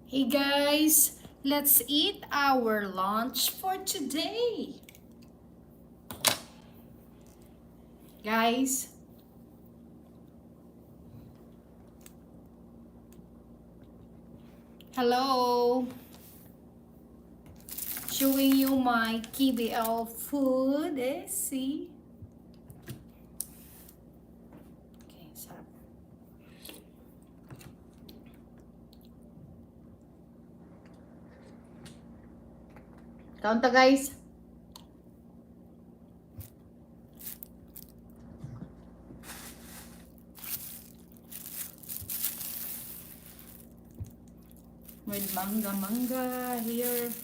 Hey guys, let's eat our lunch for today. Guys, hello. Showing you my KBL food. See? Okay, sarap. Kaunta guys. With mangga here.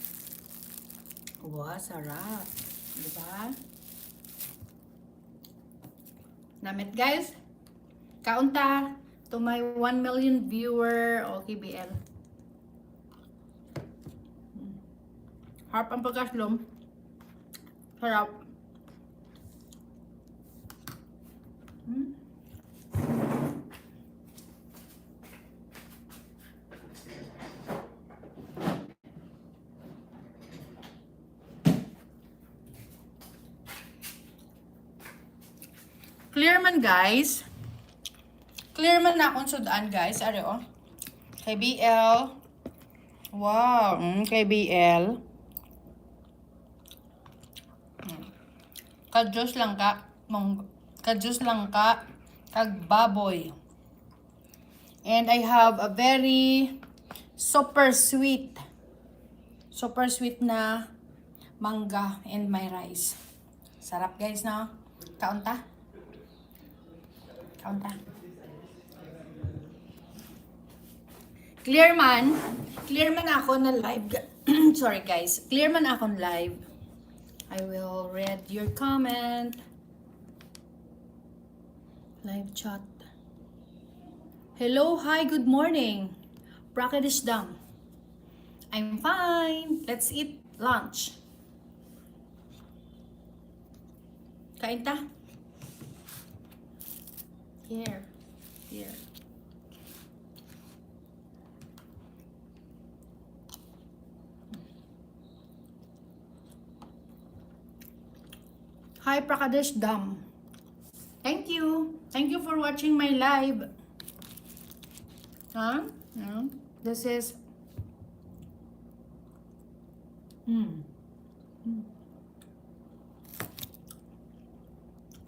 Wow, sarap. Diba? Namit guys. Kaunta to my 1 million viewer o KBL. Harap ang pagkaslom. Sarap. Clear man guys. Clear man na akong sudan guys. Ari o. KBL. Wow. KBL. Kadyos lang ka. Kadyos lang ka. Kagbaboy. And I have a very super sweet na mangga and my rice. Sarap guys na. Kaunta. Kaunta. Clear man ako na live. Sorry guys. Clear man ako live. I will read your comment. Live chat. Hello, hi, good morning. Prakadish dam. I'm fine. Let's eat lunch. Kain ta? Here. Hi, Prakadesh Dam. Thank you. Thank you for watching my live. Huh? Yeah. This is...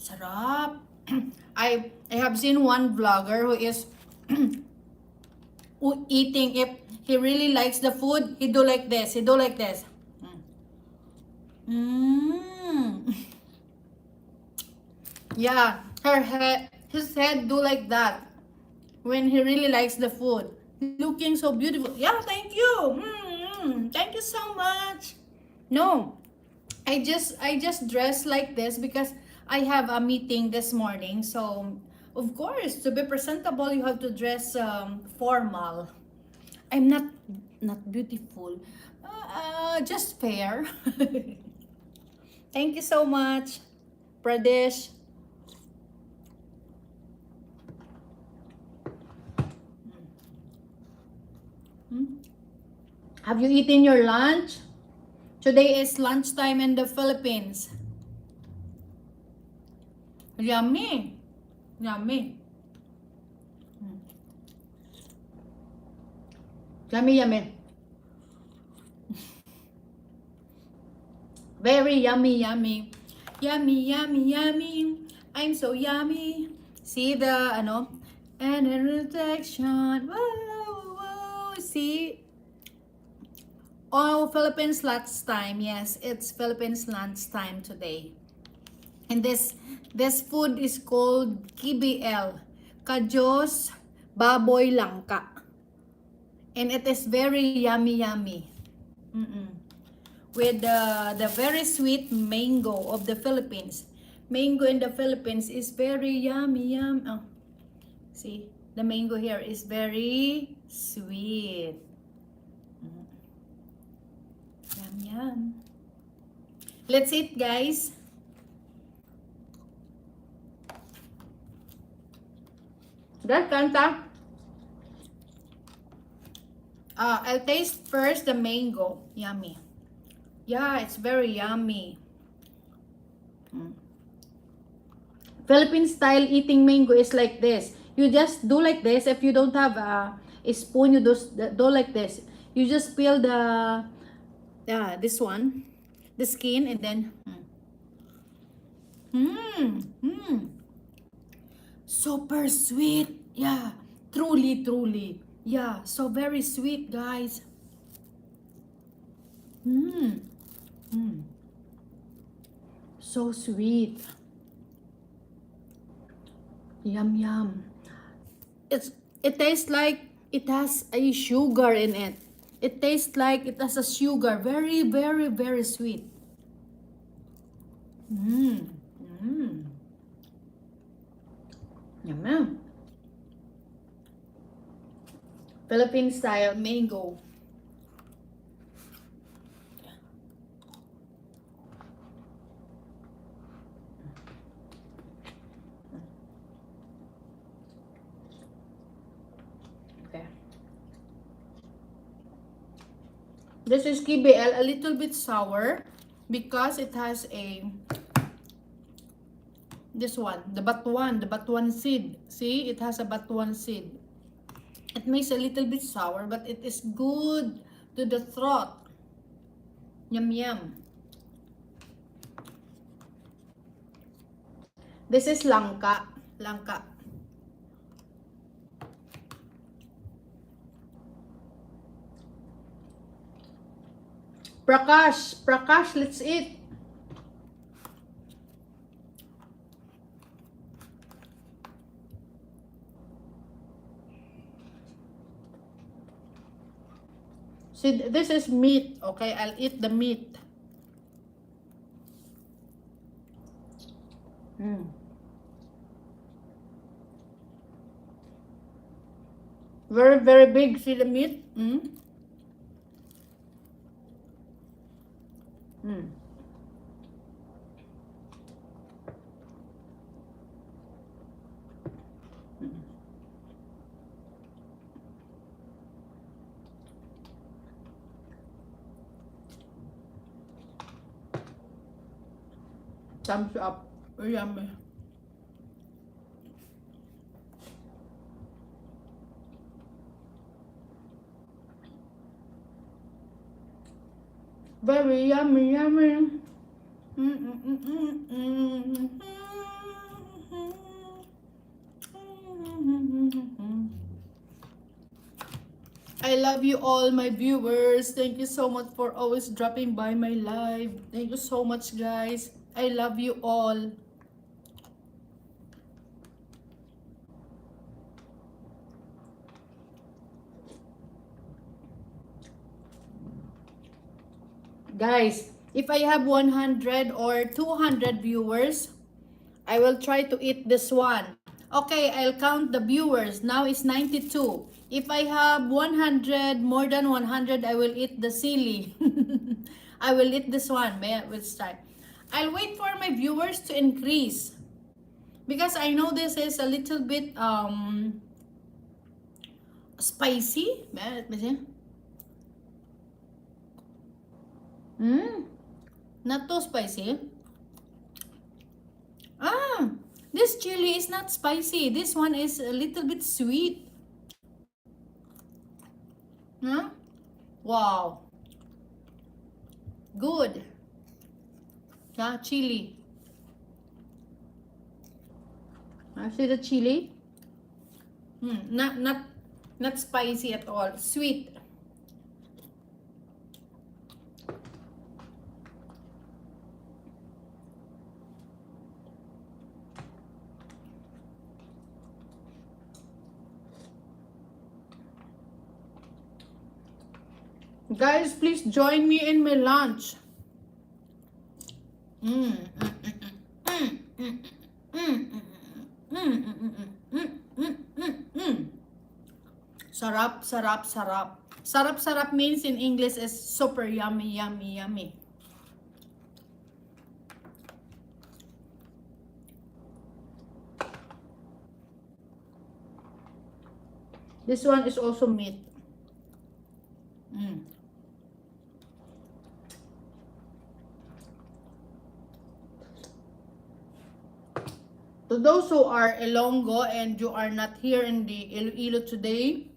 Sarap. I have seen one vlogger who is eating. If he really likes the food, he do like this. He do like this. Yeah, his head do like that when he really likes the food. Looking so beautiful. Yeah, thank you. Thank you so much. No, I just dressed like this because I have a meeting this morning. So, of course, to be presentable, you have to dress formal. I'm not beautiful. Just fair. Thank you so much, Pradesh. Have you eaten your lunch? Today is lunchtime in the Philippines. Yummy. Yummy. Yummy. Very yummy. Yummy. I'm so yummy. See the, and a reflection. Whoa. See? Oh, Philippines lunchtime. Yes, it's Philippines lunchtime today. And this food is called KBL. Kadyos Baboy Langka. And it is very yummy. With the very sweet mango of the Philippines. Mango in the Philippines is very yummy. Oh, see, the mango here is very sweet. Yum. Let's eat, guys. That kanta. I'll taste first the mango. Yummy. Yeah, it's very yummy. Philippine style eating mango is like this. You just do like this. If you don't have a spoon, you do like this. You just peel the this one, the skin, and then super sweet. Yeah, truly, truly. Yeah, so very sweet, guys. So sweet. Yum yum. It tastes like it has a sugar in it. It tastes like it has a sugar. Very, very, very sweet. Yum yum. Philippine style mango. Okay. This is KBL, a little bit sour because it has this one, the batuan seed. See, it has a batuan seed. It makes a little bit sour, but it is good to the throat. Yum yum. This is langka. Langka. Prakash, let's eat. See, this is meat, okay? I'll eat the meat. Very, very big. See the meat? Thumbs up. Yummy. Very yummy, yummy. I love you all, my viewers. Thank you so much for always dropping by my live. Thank you so much, guys. I love you all. Guys, if I have 100 or 200 viewers, I will try to eat this one. Okay, I'll count the viewers. Now it's 92. If I have 100, more than 100, I will eat the silly. I will eat this one. We'll start. I'll wait for my viewers to increase. Because I know this is a little bit spicy. Let me see. Not too spicy. This chili is not spicy. This one is a little bit sweet. Huh? Wow. Good. Yeah, chili. See the chili? Not spicy at all. Sweet. Guys, please join me in my lunch. Sarap, sarap, sarap. Sarap, sarap means in English is super yummy, yummy, yummy. This one is also meat. To those who are Ilonggo and you are not here in the Iloilo today,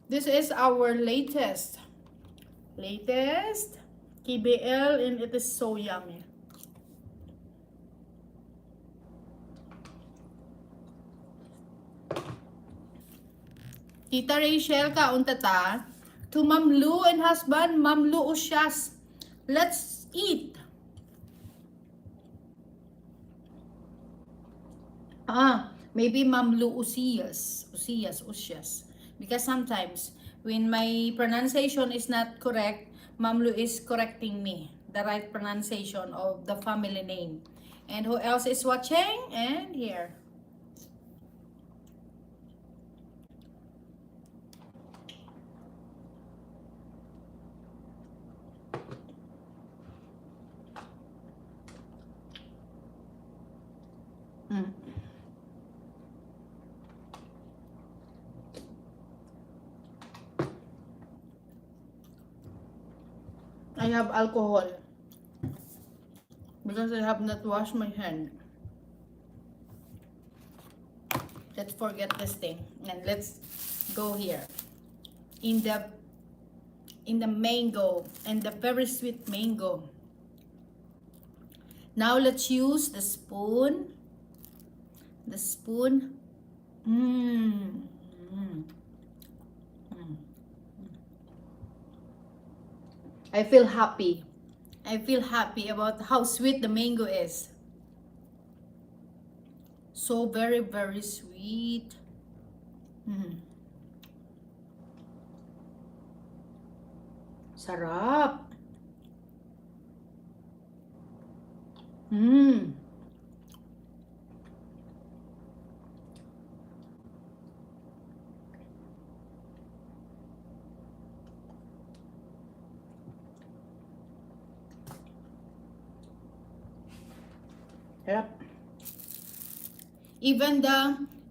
this is our latest KBL, and it is so yummy. Tita Rachel, kaunta ta. To Ma'am Lu and husband, Ma'am Lu Usyas. Let's eat. Maybe Ma'am Lu Usyas. Because sometimes, when my pronunciation is not correct, Ma'am Lu is correcting me. The right pronunciation of the family name. And who else is watching? And here. I have alcohol because I have not washed my hand. Let's forget this thing and let's go here in the mango, and the very sweet mango. Now let's use the spoon. I feel happy. I feel happy about how sweet the mango is. So very, very sweet. Sarap.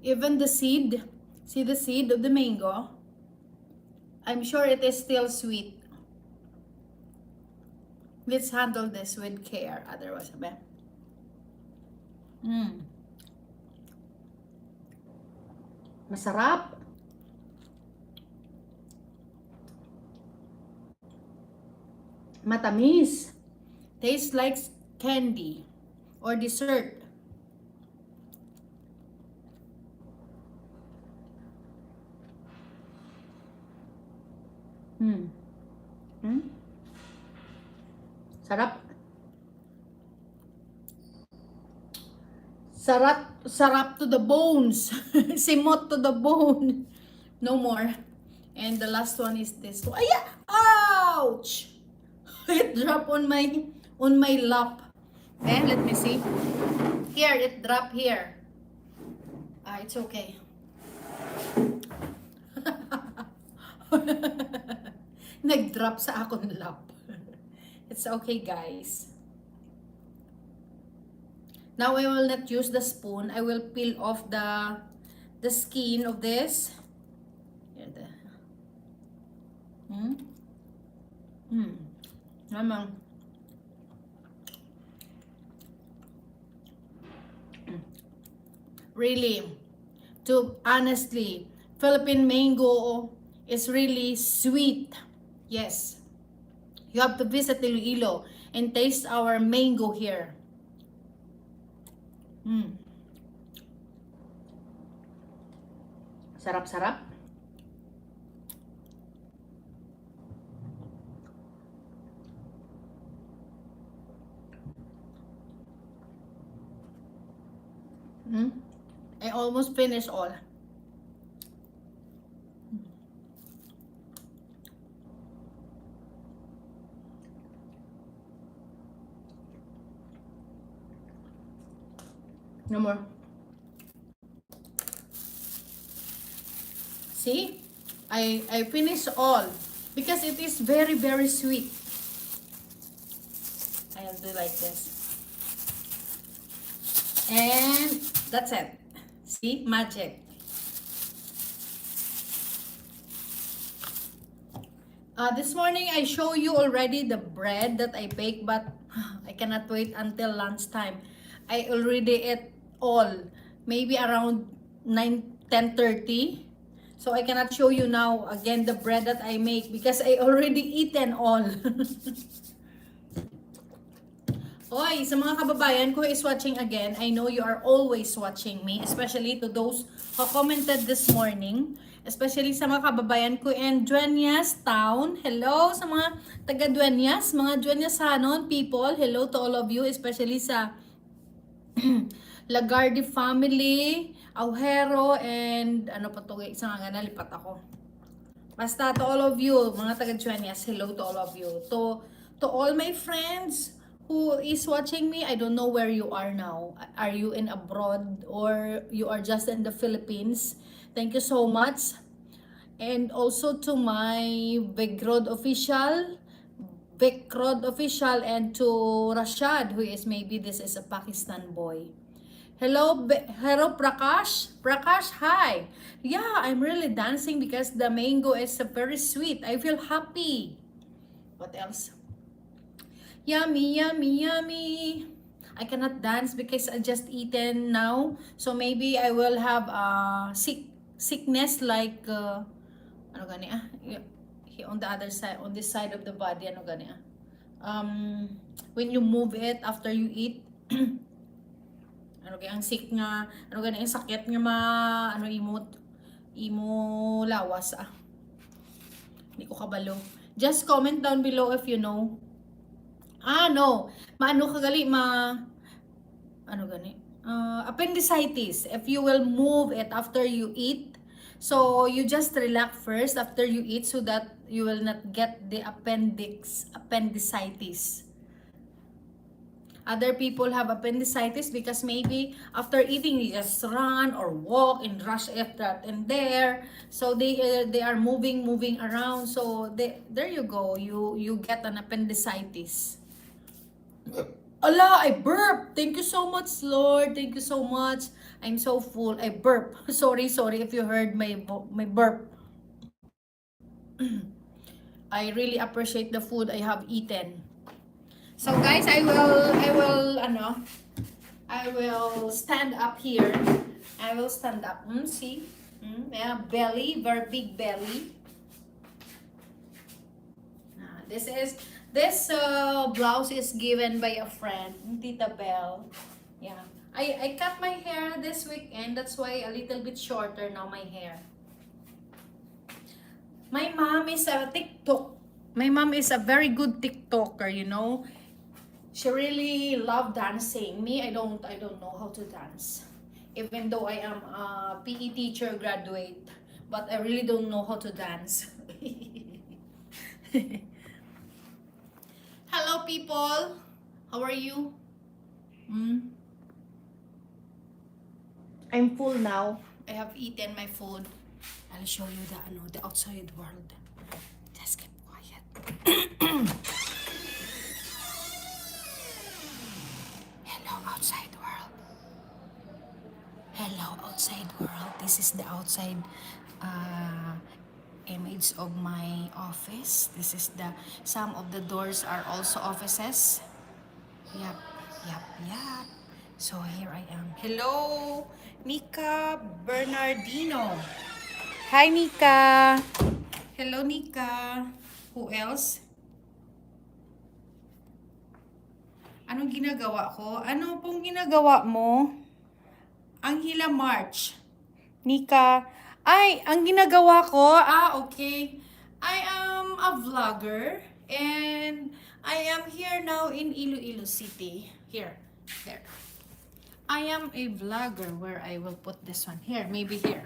Even the seed, see the seed of the mango, I'm sure it is still sweet. Let's handle this with care, otherwise masarap. Matamis. Tastes like candy or dessert. Sarap. Sarap to the bones. Simot to the bone. No more. And the last one is this one. Ay, ouch! It dropped on my lap. Okay, let me see. Here, it dropped here. It's okay. Nag-drop sa akong lap. It's okay, guys. Now I will not use the spoon. I will peel off the skin of this. Here, Namang. Really, honestly, Philippine mango is really sweet. Yes. You have to visit Iloilo and taste our mango here. Sarap-sarap. I almost finished all. No more. See? I finished all because it is very, very sweet. I'll do like this. And that's it. See? Magic. This morning I show you already the bread that I baked, but I cannot wait until lunchtime. I already ate all. Maybe around 10:30. So I cannot show you now again the bread that I make because I already eaten all. Oy, sa mga kababayan ko is watching again, I know you are always watching me, especially to those who commented this morning, especially sa mga kababayan ko in Dueñas Town. Hello sa mga taga Dueñas, mga Dueñasanon people. Hello to all of you, especially sa Lagarde family, Aujero, and ano pa to, isang nga nalipat ako. Basta to all of you, mga taga Dueñas, hello to all of you. To all my friends who is watching me, I don't know where you are now. Are you in abroad or you are just in the Philippines? Thank you so much. And also to my Big Rod official, and to Rashad, who is maybe this is a Pakistan boy. Hello Prakash. Prakash, hi. Yeah, I'm really dancing because the mango is very sweet. I feel happy. What else? Yummy, yummy, yummy. I cannot dance because I just eaten now. So maybe I will have sickness like ano gani on the other side, on this side of the body, ano gani when you move it after you eat. Ano kaya ang sick nga, ano gani ang sakit nga ano imo lawas Hindi ko kabalo. Just comment down below if you know. No. Maano kagali ano gani? Appendicitis. If you will move it after you eat, so you just relax first after you eat so that you will not get the appendicitis. Other people have appendicitis because maybe after eating you just run or walk and rush at that and there. So they are moving around. So there you go. You get an appendicitis. Allah, I burp. Thank you so much, Lord. Thank you so much. I'm so full. I burp. Sorry if you heard my burp. I really appreciate the food I have eaten. So guys, I will stand up here. I will stand up. See? Yeah, belly, very big belly. This blouse is given by a friend, Tita Belle. Yeah. I cut my hair this weekend. That's why a little bit shorter now my hair. My mom is a very good TikToker, you know. She really loved dancing. Me, I don't know how to dance. Even though I am a PE teacher graduate, but I really don't know how to dance. Hello people. How are you? I'm full now. I have eaten my food. I'll show you the outside world. Just keep quiet. Outside world. Hello outside world. This is the outside image of my office. This is some of the doors are also offices. Yep. So here I am. Hello, Nika Bernardino. Hi, Nika. Hello, Nika. Who else? Anong ginagawa ko? Ano pong ginagawa mo? Anghela March. Nika. Ay, ang ginagawa ko? Okay. I am a vlogger and I am here now in Iloilo City. Here. There. I am a vlogger where I will put this one here. Maybe here.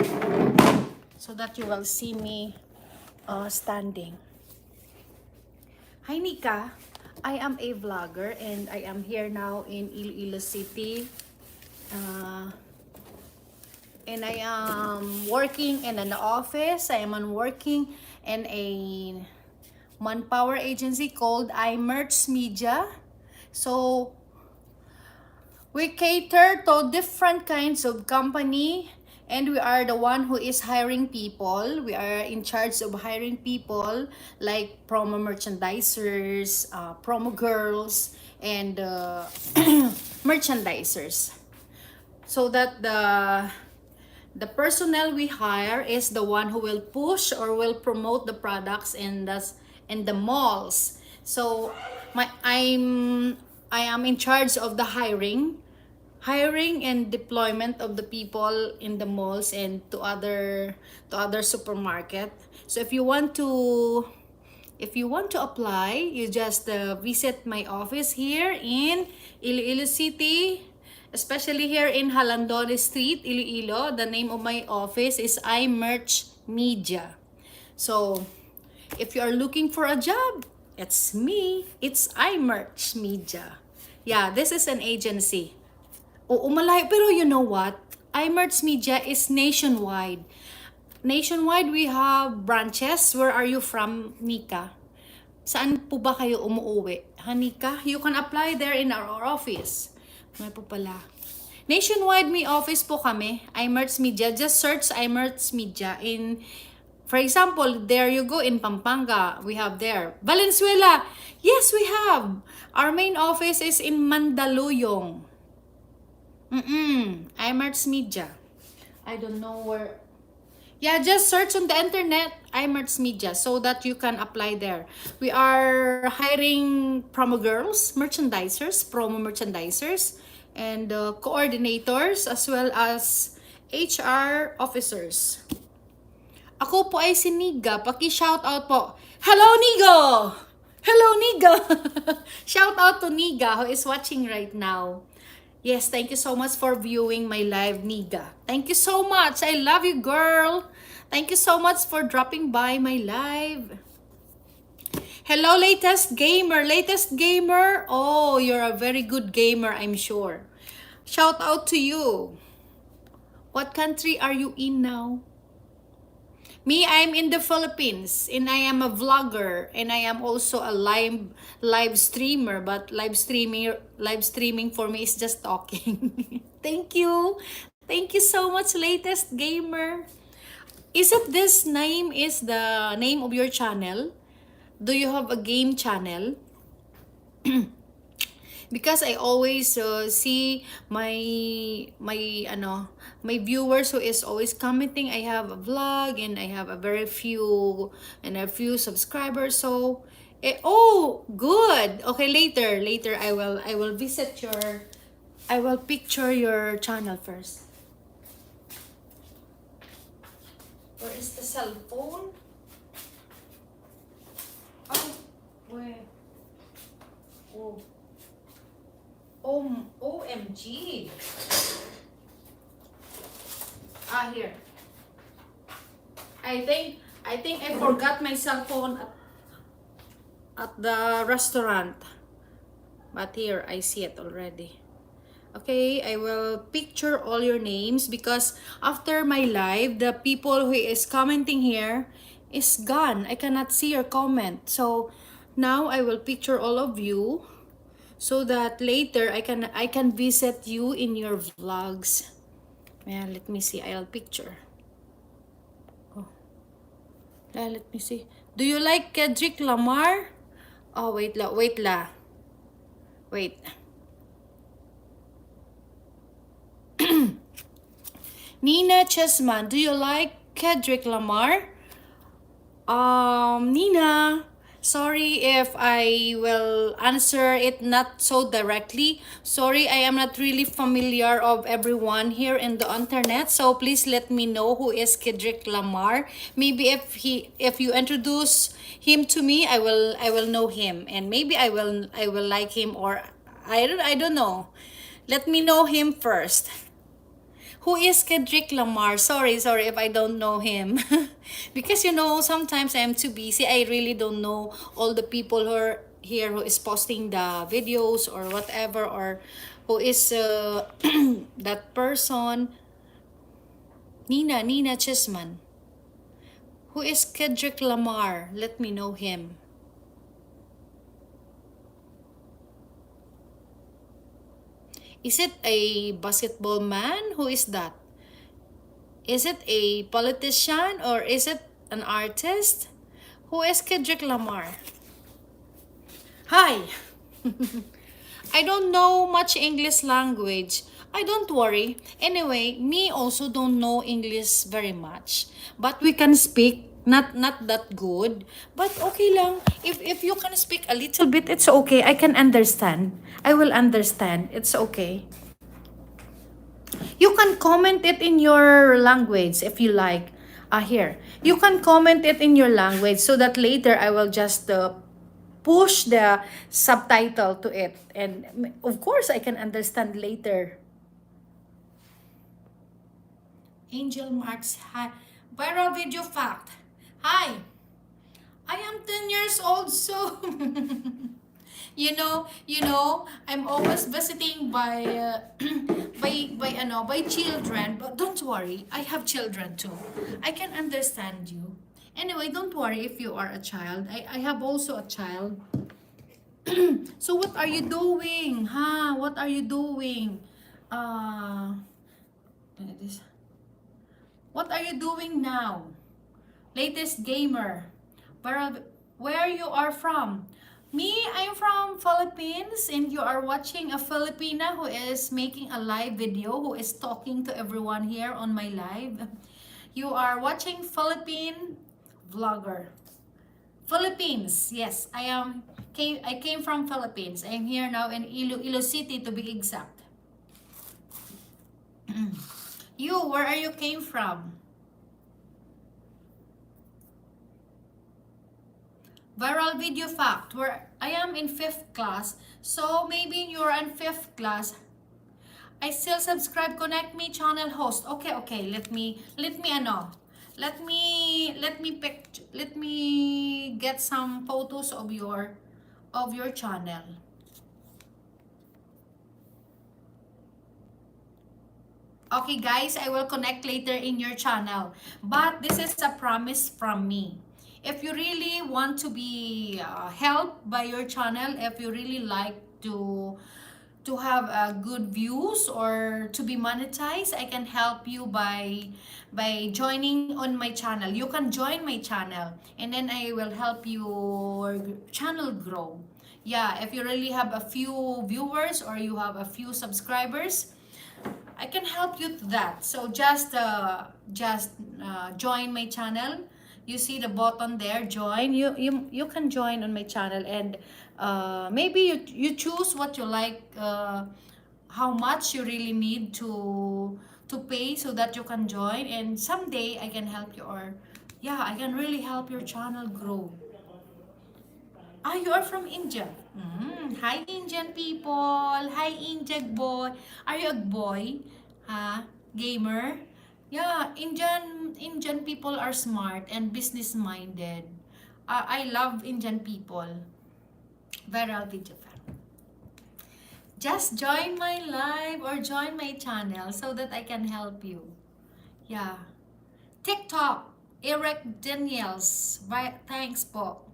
So that you will see me standing. Hi, Nika. I am a vlogger and I am here now in Iloilo City. And I am working in an office. I am working in a manpower agency called iMerch Media. So we cater to different kinds of company. And we are the one who is hiring people. We are in charge of hiring people like promo merchandisers, promo girls, and merchandisers, so that the personnel we hire is the one who will push or will promote the products in the malls. So I am in charge of the hiring and deployment of the people in the malls and to other supermarket. So if you want to apply, you just visit my office here in Iloilo City, especially here in Halandone Street, Iloilo. The name of my office is iMerch Media. So, if you are looking for a job, it's me. It's iMerch Media. Yeah, this is an agency. Oo, malayo. Pero you know what? iMerch Media is nationwide. Nationwide, we have branches. Where are you from, Nika? Saan po ba kayo umuwi? Hanika, you can apply there in our office. May po pala. Nationwide, may office po kami. iMerch Media. Just search iMerch Media in, for example, there you go in Pampanga. We have there. Valenzuela. Yes, we have. Our main office is in Mandaluyong. iMerch Media. I don't know where. Yeah, just search on the internet, iMerch Media, so that you can apply there. We are hiring promo girls, promo merchandisers, and coordinators, as well as HR officers. Ako po ay si Niga. Paki-shoutout po. Hello, Nigo! Hello, Niga! Shout out to Niga, who is watching right now. Yes, thank you so much for viewing my live, Niga. Thank you so much. I love you, girl. Thank you so much for dropping by my live. Hello, latest gamer. Latest gamer. Oh, you're a very good gamer, I'm sure. Shout out to you. What country are you in now? Me, I'm in the Philippines, and I am a vlogger, and I am also a live streamer. But live streaming for me is just talking. Thank you so much, latest gamer. Is it this name is the name of your channel? Do you have a game channel? Because I always see my viewers who is always commenting. I have a vlog and I have a few subscribers. So oh, good. Okay, later I will visit I will picture your channel first. Where is the cell phone? Oh, where? Oh. OMG. Here. I think I forgot my cell phone at the restaurant. But here, I see it already. Okay, I will picture all your names because after my live, the people who is commenting here is gone. I cannot see your comment. So now I will picture all of you, so that later I can visit you in your vlogs. Yeah, let me see. I'll picture. Oh, let me see. Do you like Kendrick Lamar? Oh, wait. Nina Chessman, do you like Kendrick Lamar? Nina, sorry if I will answer it not so directly. Sorry, I am not really familiar of everyone here in the internet. So please let me know who is Kendrick Lamar. Maybe if you introduce him to me, I will know him, and maybe I will like him, or I don't know. Let me know him first. Who is Kendrick Lamar? Sorry if I don't know him. Because sometimes I'm too busy. I really don't know all the people who are here who is posting the videos or whatever, or who is that person. Nina Chessman. Who is Kendrick Lamar? Let me know him. Is it a basketball man? Who is that? Is it a politician or is it an artist? Who is Kendrick Lamar? Hi! I don't know much English language. I don't worry. Anyway, me also don't know English very much. But we can speak. Not that good. But okay lang. If you can speak a little bit, it's okay. I can understand. I will understand. It's okay. You can comment it in your language if you like. Here. You can comment it in your language so that later I will just push the subtitle to it. And of course, I can understand later. Angel Marks, hi. Viral video fact. Hi. I am 10 years old, so I'm always visiting by by children, but don't worry, I have children too. I can understand you. Anyway, don't worry if you are a child. I have also a child. So what are you doing? Huh? What are you doing? Uh this. What are you doing now? Latest gamer. Where you are from? Me, I'm from Philippines, and you are watching a Filipina who is making a live video, who is talking to everyone here on my live. You are watching Philippine vlogger. Philippines, yes, I came from Philippines. I'm here now in Iloilo City to be exact. You, where are you came from? Viral video fact, where I am in 5th class, so maybe you're in 5th class. I still subscribe, connect me channel host. Okay, let me let me get some photos of your channel. Okay guys, I will connect later in your channel. But this is a promise from me. If you really want to be helped by your channel, if you really like to have good views or to be monetized, I can help you by joining on my channel. You can join my channel, and then I will help your channel grow. Yeah, if you really have a few viewers or you have a few subscribers, I can help you to that. So just join my channel. You see the button there, join. You can join on my channel, and maybe you choose what you like, how much you really need to pay so that you can join, and someday I can help you, or yeah, I can really help your channel grow. Ah, you are from India. Hi, Indian people. Hi, Indian boy. Are you a boy? Ha? Gamer? Yeah, Indian people are smart and business minded. I love Indian people. Viral video fan. Just join my live or join my channel so that I can help you. Yeah. TikTok. Eric Daniels. Thanks po.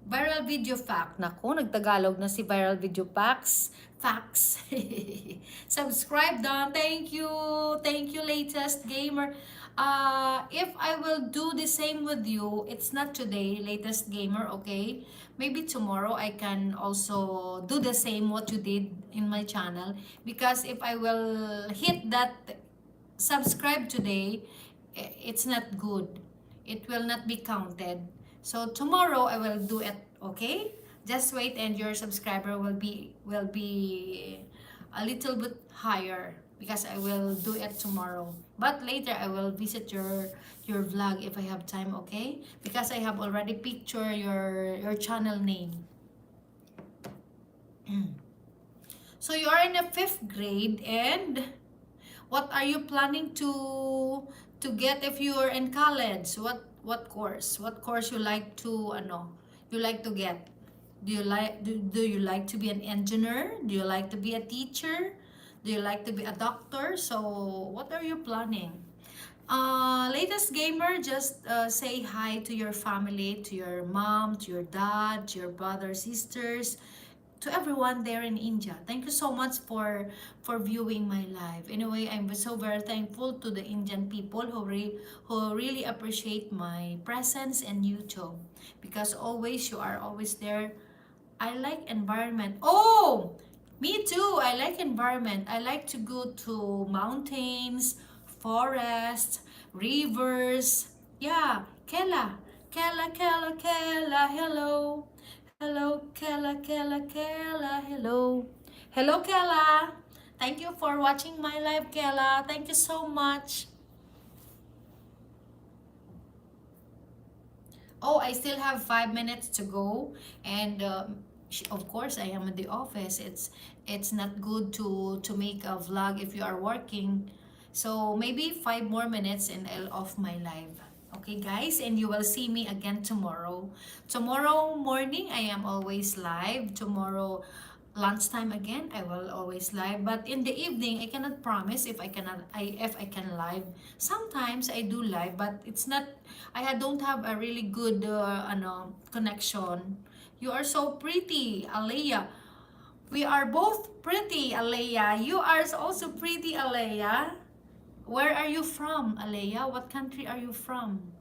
Viral video fact. Naku, nagtagalog na si Viral video facts. Facts. Subscribe down. Thank you. Thank you, latest gamer. If I will do the same with you, it's not today, latest gamer, okay? Maybe tomorrow I can also do the same what you did in my channel. Because if I will hit that subscribe today, it's not good. It will not be counted. So tomorrow I will do it, okay? Just wait, and your subscriber will be a little bit higher because I will do it tomorrow. But later I will visit your vlog if I have time, okay? Because I have already picture your channel name. So you are in a 5th grade, and what are you planning to get if you are in college? What course? What course you like to get? Do you like to be an engineer? Do you like to be a teacher? Do you like to be a doctor? So what are you planning? Latest gamer, just say hi to your family, to your mom, to your dad, to your brothers, sisters, to everyone there in India. Thank you so much for viewing my live. Anyway, I'm so very thankful to the Indian people who really appreciate my presence in YouTube, because always you are always there. I like environment. Oh, Me too. I like environment. I like to go to mountains, forests, rivers. Yeah, Kela. Kela, Kela, Kela, hello. Hello, Kela, Kela, Kela, hello. Hello, Kela. Thank you for watching my live, Kela. Thank you so much. Oh, I still have 5 minutes to go, and of course I am in the office. It's not good to make a vlog if you are working. So maybe 5 more minutes and I'll off my live. Okay, guys, and you will see me again tomorrow. Tomorrow morning I am always live. Tomorrow lunchtime again I will always live, but in the evening I cannot promise if I can live. Sometimes I do live, but it's not, don't have a really good connection. You are so pretty, Alea. We are both pretty, Alea. You are also pretty, Alea. Where are you from, Alea? What country are you from?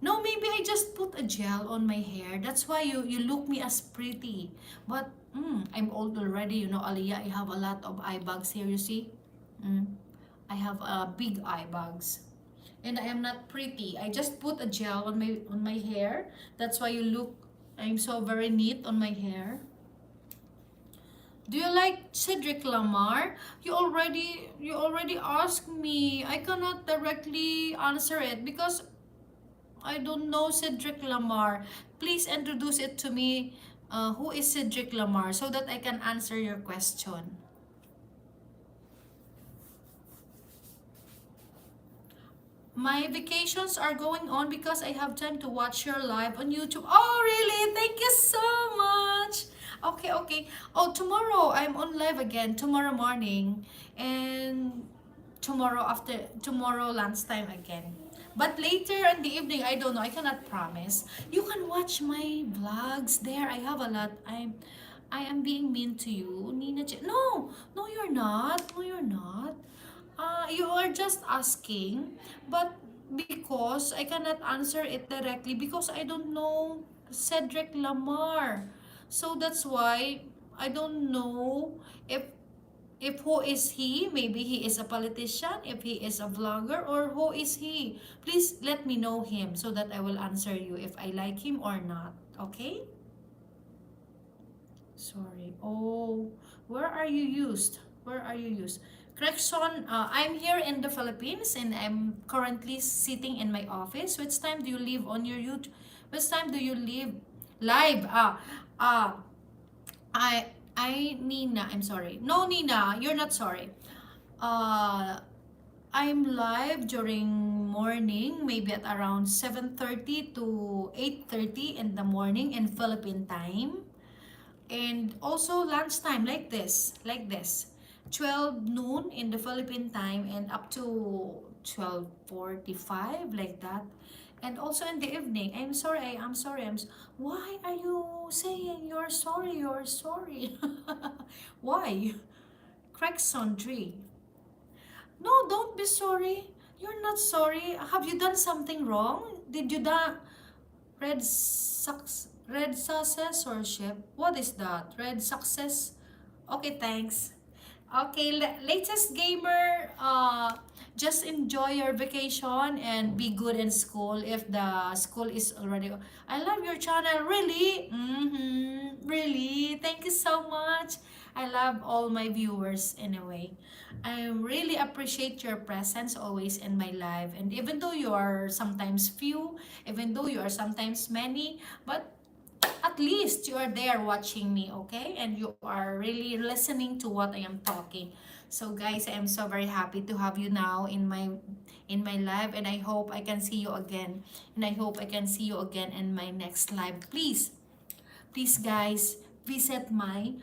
No, maybe I just put a gel on my hair. That's why you look me as pretty. But I'm old already, you know, Aliyah. I have a lot of eye bags here, you see? I have big eye bags. And I am not pretty. I just put a gel on my hair. That's why you look, I'm so very neat on my hair. Do you like Cedric Lamar? You already asked me. I cannot directly answer it because I don't know Cedric Lamar. Please introduce it to me. Who is Cedric Lamar so that I can answer your question. My vacations are going on because I have time to watch your live on YouTube. Oh, really? Thank you so much. Okay, okay. Oh, tomorrow I'm on live again. Tomorrow morning. And tomorrow lunchtime again. But later in the evening, I don't know. I cannot promise. You can watch my vlogs there. I have a lot. I am being mean to you, Nina. No, no, you're not. No, you're not. You are just asking, but because I cannot answer it directly because I don't know Cedric Lamar. So that's why I don't know if who is he. Maybe he is a politician, if he is a vlogger, or who is he. Please let me know him so that I will answer you if I like him or not. Okay? Sorry. Oh, where are you used? Where are you used? Correction, I'm here in the Philippines and I'm currently sitting in my office. Which time do you leave on your YouTube? Which time do you leave live? Uh, Nina, I'm sorry. No, Nina, you're not sorry. Uh, I'm live during morning, maybe at around 7:30 to 8:30 in the morning in Philippine time. And also lunchtime like this 12 noon in the Philippine time and up to 12:45 like that. And also in the evening, I'm sorry, why are you saying you're sorry? Why? Crexondry. No, don't be sorry. You're not sorry. Have you done something wrong? Did you red successorship? What is that? Red success? Okay, thanks. Okay, latest gamer, just enjoy your vacation and be good in school if the school is already. I love your channel, really. Really, thank you so much. I love all my viewers anyway. I really appreciate your presence always in my life, and even though you are sometimes few, even though you are sometimes many, but at least you are there watching me, okay? And you are really listening to what I am talking. So guys, I am so very happy to have you now in my live, and I hope I can see you again. And I hope I can see you again in my next live. Please guys, visit my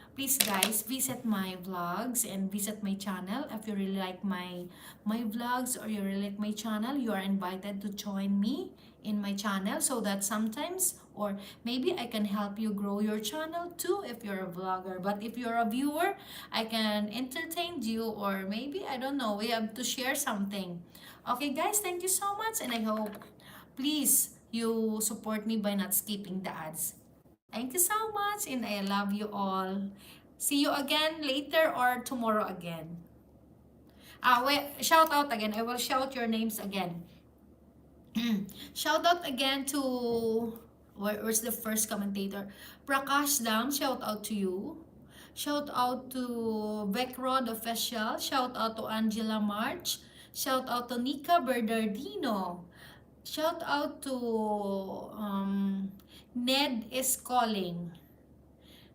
vlogs and visit my channel. If you really like my vlogs or you really like my channel, you are invited to join me in my channel so that sometimes or maybe I can help you grow your channel too if you're a vlogger. But if you're a viewer, I can entertain you, or maybe I don't know, we have to share something. Okay guys, thank you so much, and I hope please you support me by not skipping the ads. Thank you so much, and I love you all. See you again later or tomorrow again. Wait, shout out again. I will shout your names again. Shout out again to where's the first commentator? Prakash Dam, shout out to you. Shout out to Beckrod Official. Shout out to Angela March. Shout out to Nika Bernardino. Shout out to Ned is calling.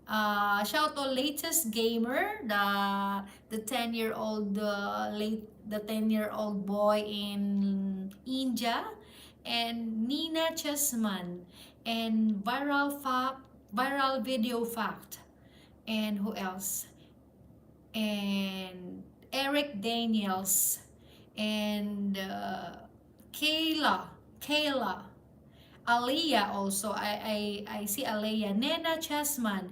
Shout out latest gamer, the 10-year-old late the 10-year-old boy in India, and Nina Chessman, and viral video fact, and who else? And Eric Daniels, and Kayla, Aliyah also. I see Aliyah. Nena Chessman.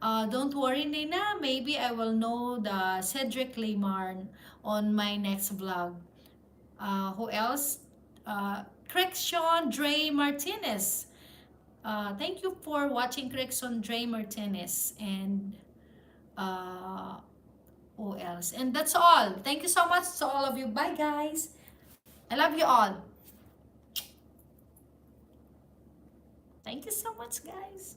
Don't worry, Nena. Maybe I will know the Cedric Limarn on my next vlog. Who else? Crexon Dre Martinez. Thank you for watching Crexon Dre Martinez. And uh, who else? And that's all. Thank you so much to all of you. Bye, guys. I love you all. Thank you so much, guys.